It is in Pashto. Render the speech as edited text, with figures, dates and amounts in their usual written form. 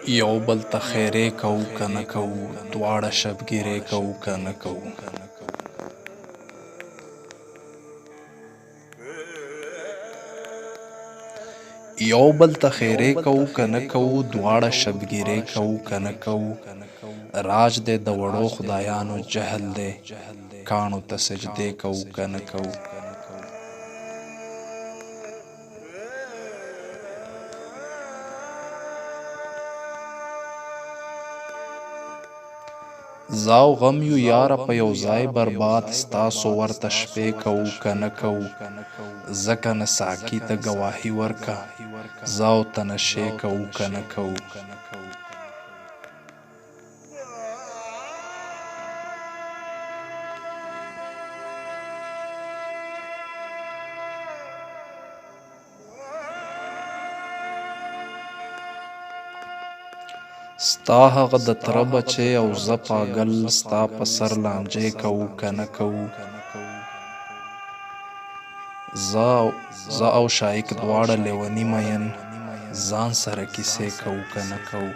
یو بل ته خیرې کوو که نه کوو، دواړه شبګیرې کوو که نه کوو. یو بل ته خیرې کوو که نه کوو، دواړه شبګیرې کوو که نه کوو. راج دی د وړو خدایانو جهل دی، کاڼو ته سجدې کوو که نه کوو. زه او غم یو یاره په یو ځای برباد، ستاسو ورته شپې کوو که نه کوو. ځکه نه ساقي ته ګواهي ورکه، زه او ته نشې کوو که نه کوو. ستا هغه د تره بچی او زه پاګل، ستا په سر لانجې کوو که نه کوو. زه او شایق دواړه لیوني مین، ځان سره کیسې کوو که نه کوو.